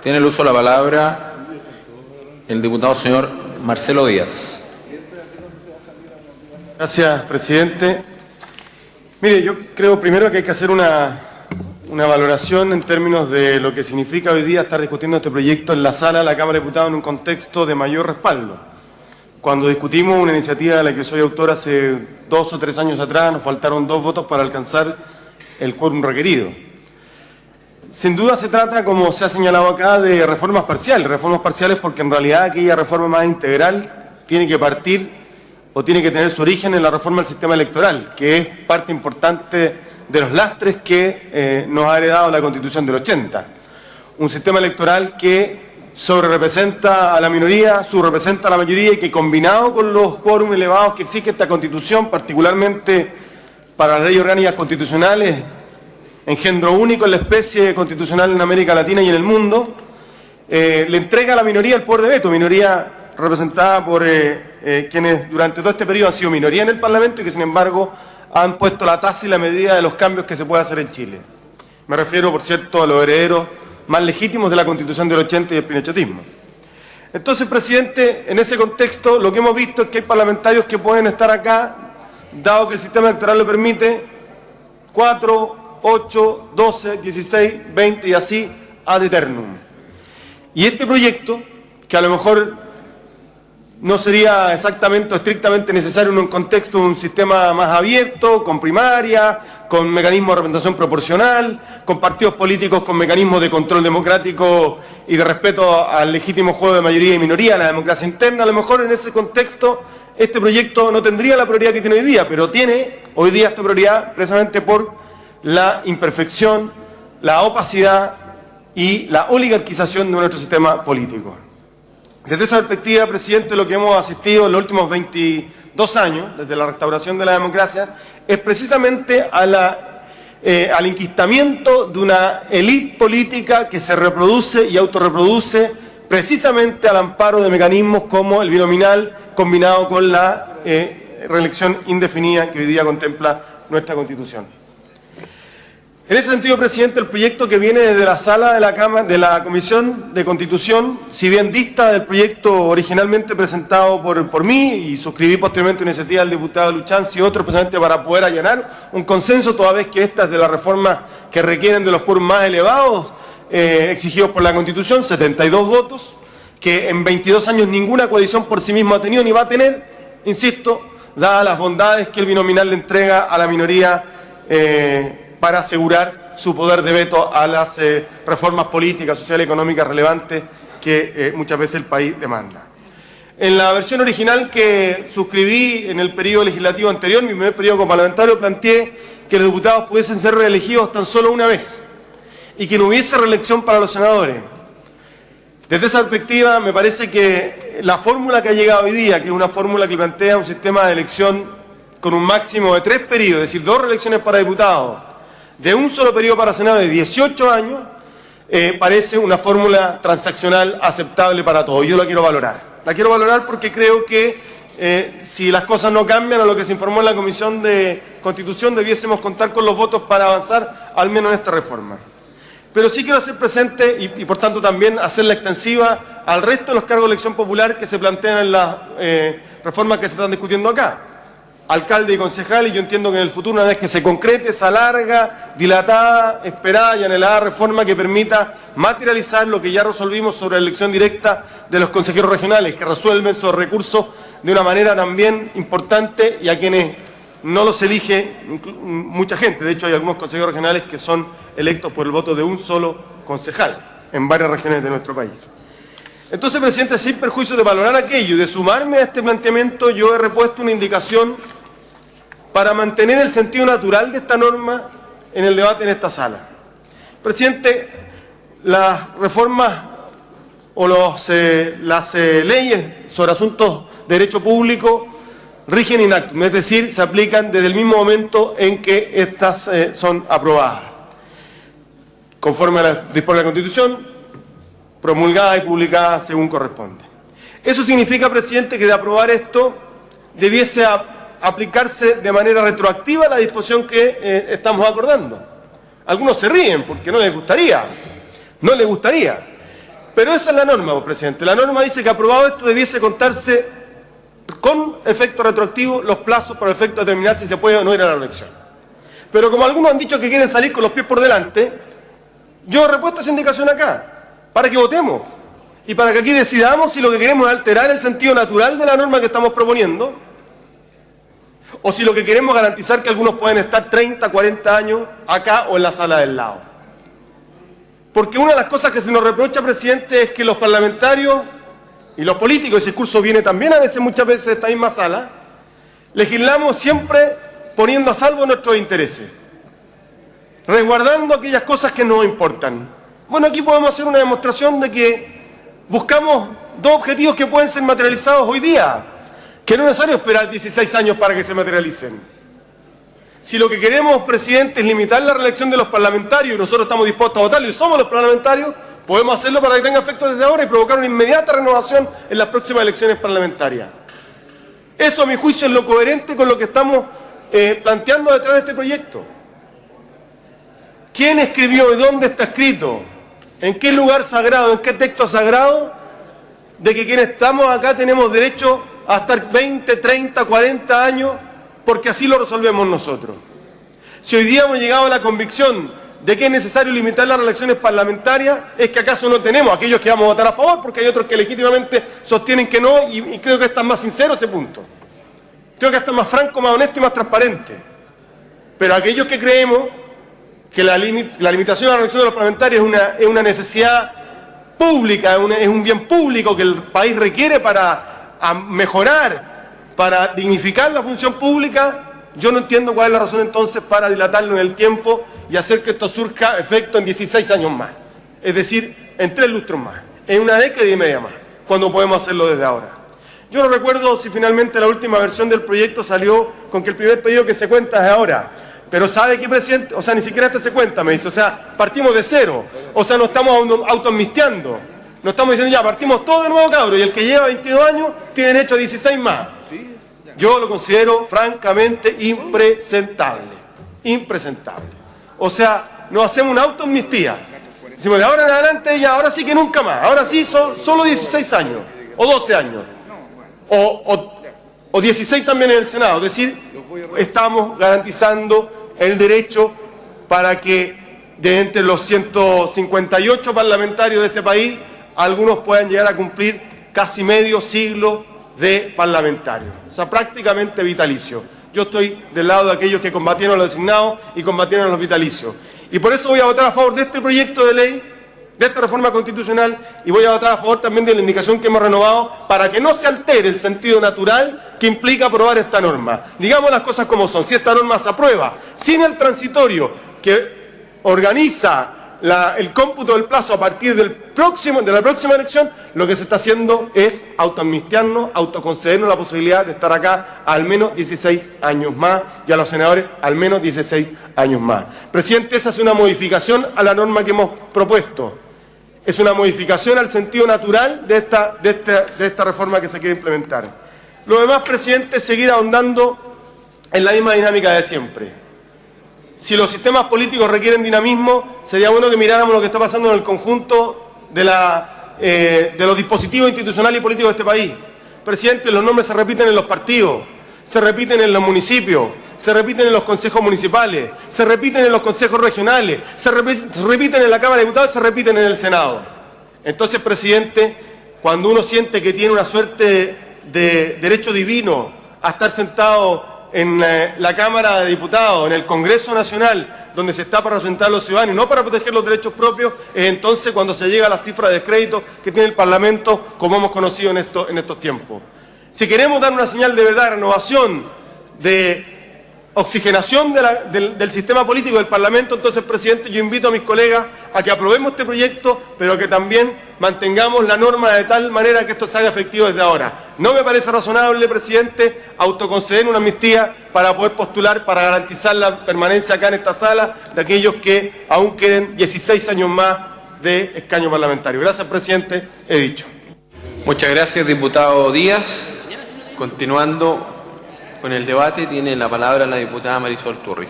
Tiene el uso de la palabra el diputado señor Marcelo Díaz. Gracias, presidente. Mire, yo creo primero que hay que hacer una valoración en términos de lo que significa hoy día estar discutiendo este proyecto en la sala de la Cámara de Diputados en un contexto de mayor respaldo. Cuando discutimos una iniciativa de la que soy autor hace 2 o 3 años atrás, nos faltaron 2 votos para alcanzar el quórum requerido. Sin duda se trata, como se ha señalado acá, de reformas parciales porque en realidad aquella reforma más integral tiene que partir o tiene que tener su origen en la reforma del sistema electoral, que es parte importante de los lastres que nos ha heredado la Constitución del 80. Un sistema electoral que sobrerepresenta a la minoría, subrepresenta a la mayoría y que combinado con los quórum elevados que exige esta Constitución, particularmente para las leyes orgánicas constitucionales, engendro único en la especie constitucional en América Latina y en el mundo, le entrega a la minoría el poder de veto, minoría representada por quienes durante todo este periodo han sido minoría en el Parlamento y que sin embargo han puesto la tasa y la medida de los cambios que se puede hacer en Chile. Me refiero, por cierto, a los herederos más legítimos de la Constitución del 80 y el pinochetismo. Entonces, presidente, en ese contexto lo que hemos visto es que hay parlamentarios que pueden estar acá, dado que el sistema electoral lo permite, 4, 8, 12, 16, 20 y así ad eternum. Y este proyecto, que a lo mejor no sería exactamente o estrictamente necesario en un contexto de un sistema más abierto, con primaria, con mecanismos de representación proporcional, con partidos políticos con mecanismos de control democrático y de respeto al legítimo juego de mayoría y minoría, a la democracia interna. A lo mejor en ese contexto este proyecto no tendría la prioridad que tiene hoy día, pero tiene hoy día esta prioridad precisamente por la imperfección, la opacidad y la oligarquización de nuestro sistema político. Desde esa perspectiva, presidente, lo que hemos asistido en los últimos 22 años, desde la restauración de la democracia, es precisamente al enquistamiento de una élite política que se reproduce y autorreproduce precisamente al amparo de mecanismos como el binominal combinado con la reelección indefinida que hoy día contempla nuestra Constitución. En ese sentido, presidente, el proyecto que viene desde la sala de la Comisión de Constitución, si bien dista del proyecto originalmente presentado por mí y suscribí posteriormente una iniciativa del diputado Luchanz y otros precisamente para poder allanar un consenso, toda vez que estas de las reformas que requieren de los quórums más elevados exigidos por la Constitución, 72 votos, que en 22 años ninguna coalición por sí misma ha tenido ni va a tener, insisto, dadas las bondades que el binominal le entrega a la minoría para asegurar su poder de veto a las reformas políticas, sociales y económicas relevantes que muchas veces el país demanda. En la versión original que suscribí en el periodo legislativo anterior, mi primer periodo como parlamentario, planteé que los diputados pudiesen ser reelegidos tan solo una vez y que no hubiese reelección para los senadores. Desde esa perspectiva, me parece que la fórmula que ha llegado hoy día, que es una fórmula que plantea un sistema de elección con un máximo de 3 periodos, es decir, 2 reelecciones para diputados, de un solo periodo para senadores de 18 años, parece una fórmula transaccional aceptable para todos. Yo la quiero valorar. La quiero valorar porque creo que si las cosas no cambian a lo que se informó en la Comisión de Constitución, debiésemos contar con los votos para avanzar al menos en esta reforma. Pero sí quiero hacer presente y por tanto también hacerla extensiva al resto de los cargos de elección popular que se plantean en las reformas que se están discutiendo acá. Alcalde y concejal, y yo entiendo que en el futuro, una vez que se concrete esa larga, dilatada, esperada y anhelada reforma que permita materializar lo que ya resolvimos sobre la elección directa de los consejeros regionales, que resuelven esos recursos de una manera también importante y a quienes no los elige mucha gente. De hecho, hay algunos consejeros regionales que son electos por el voto de un solo concejal en varias regiones de nuestro país. Entonces, presidente, sin perjuicio de valorar aquello y de sumarme a este planteamiento, yo he repuesto una indicación para mantener el sentido natural de esta norma en el debate en esta sala. Presidente, las reformas o las leyes sobre asuntos de derecho público rigen in actum, es decir, se aplican desde el mismo momento en que estas son aprobadas, conforme a la dispone la Constitución, promulgada y publicada según corresponde. Eso significa, presidente, que de aprobar esto debiese aplicarse de manera retroactiva la disposición que estamos acordando. Algunos se ríen porque no les gustaría, Pero esa es la norma, presidente. La norma dice que aprobado esto debiese contarse con efecto retroactivo los plazos para efecto de determinar si se puede o no ir a la elección. Pero como algunos han dicho que quieren salir con los pies por delante, yo he repuesto esa indicación acá, para que votemos y para que aquí decidamos si lo que queremos es alterar el sentido natural de la norma que estamos proponiendo o si lo que queremos es garantizar que algunos pueden estar 30, 40 años acá o en la sala del lado. Porque una de las cosas que se nos reprocha, presidente, es que los parlamentarios y los políticos, ese discurso viene también a veces, muchas veces de esta misma sala, legislamos siempre poniendo a salvo nuestros intereses, resguardando aquellas cosas que nos importan. Bueno, aquí podemos hacer una demostración de que buscamos dos objetivos que pueden ser materializados hoy día, que no es necesario esperar 16 años para que se materialicen. Si lo que queremos, presidente, es limitar la reelección de los parlamentarios y nosotros estamos dispuestos a votarlo y somos los parlamentarios, podemos hacerlo para que tenga efecto desde ahora y provocar una inmediata renovación en las próximas elecciones parlamentarias. Eso, a mi juicio, es lo coherente con lo que estamos planteando detrás de este proyecto. ¿Quién escribió y dónde está escrito? ¿En qué lugar sagrado, en qué texto sagrado? De que quienes estamos acá tenemos derecho a estar 20, 30, 40 años porque así lo resolvemos nosotros. Si hoy día hemos llegado a la convicción de que es necesario limitar las elecciones parlamentarias, es que acaso no tenemos aquellos que vamos a votar a favor, porque hay otros que legítimamente sostienen que no, y creo que está más sincero ese punto. Creo que está más franco, más honesto y más transparente. Pero aquellos que creemos que la limitación a la elección de los parlamentarios es una necesidad pública, es un bien público que el país requiere para mejorar, para dignificar la función pública, yo no entiendo cuál es la razón entonces para dilatarlo en el tiempo y hacer que esto surja efecto en 16 años más. Es decir, en 3 lustros más, en una década y media más, cuando podemos hacerlo desde ahora. Yo no recuerdo si finalmente la última versión del proyecto salió con que el primer periodo que se cuenta es ahora. Pero ¿sabe qué, presidente? O sea, ni siquiera este se cuenta, me dice. O sea, partimos de cero. O sea, no estamos autoamnistiando. No estamos diciendo ya, partimos todo de nuevo, cabros, y el que lleva 22 años tiene derecho a 16 más. Yo lo considero francamente impresentable. Impresentable. O sea, nos hacemos una autoamnistía. Decimos, de ahora en adelante ya, ahora sí que nunca más. Ahora sí, solo 16 años. O 12 años. O 16 también en el Senado. Es decir, estamos garantizando el derecho para que de entre los 158 parlamentarios de este país, algunos puedan llegar a cumplir casi medio siglo de parlamentarios. O sea, prácticamente vitalicio. Yo estoy del lado de aquellos que combatieron a los designados y combatieron a los vitalicios. Y por eso voy a votar a favor de este proyecto de ley, de esta reforma constitucional, y voy a votar a favor también de la indicación que hemos renovado para que no se altere el sentido natural que implica aprobar esta norma. Digamos las cosas como son. Si esta norma se aprueba sin el transitorio que organiza el cómputo del plazo a partir de la próxima elección, lo que se está haciendo es autoamnistiarnos, autoconcedernos la posibilidad de estar acá al menos 16 años más y a los senadores al menos 16 años más. Presidente, esa es una modificación a la norma que hemos propuesto. Es una modificación al sentido natural de esta reforma que se quiere implementar. Lo demás, presidente, es seguir ahondando en la misma dinámica de siempre. Si los sistemas políticos requieren dinamismo, sería bueno que miráramos lo que está pasando en el conjunto de los dispositivos institucionales y políticos de este país. Presidente, los nombres se repiten en los partidos, se repiten en los municipios, se repiten en los consejos municipales, se repiten en los consejos regionales, se repiten en la Cámara de Diputados, se repiten en el Senado. Entonces, presidente, cuando uno siente que tiene una suerte de derecho divino a estar sentado en la Cámara de Diputados, en el Congreso Nacional, donde se está para representar a los ciudadanos y no para proteger los derechos propios, es entonces cuando se llega a la cifra de descrédito que tiene el Parlamento, como hemos conocido en estos tiempos. Si queremos dar una señal de verdad, de renovación, de oxigenación del sistema político del Parlamento, entonces, presidente, yo invito a mis colegas a que aprobemos este proyecto, pero que también mantengamos la norma de tal manera que esto se haga efectivo desde ahora. No me parece razonable, presidente, autoconceder una amnistía para poder postular, para garantizar la permanencia acá en esta sala de aquellos que aún quieren 16 años más de escaño parlamentario. Gracias, presidente, he dicho. Muchas gracias, diputado Díaz. Continuando con el debate, tiene la palabra la diputada Marisol Turris.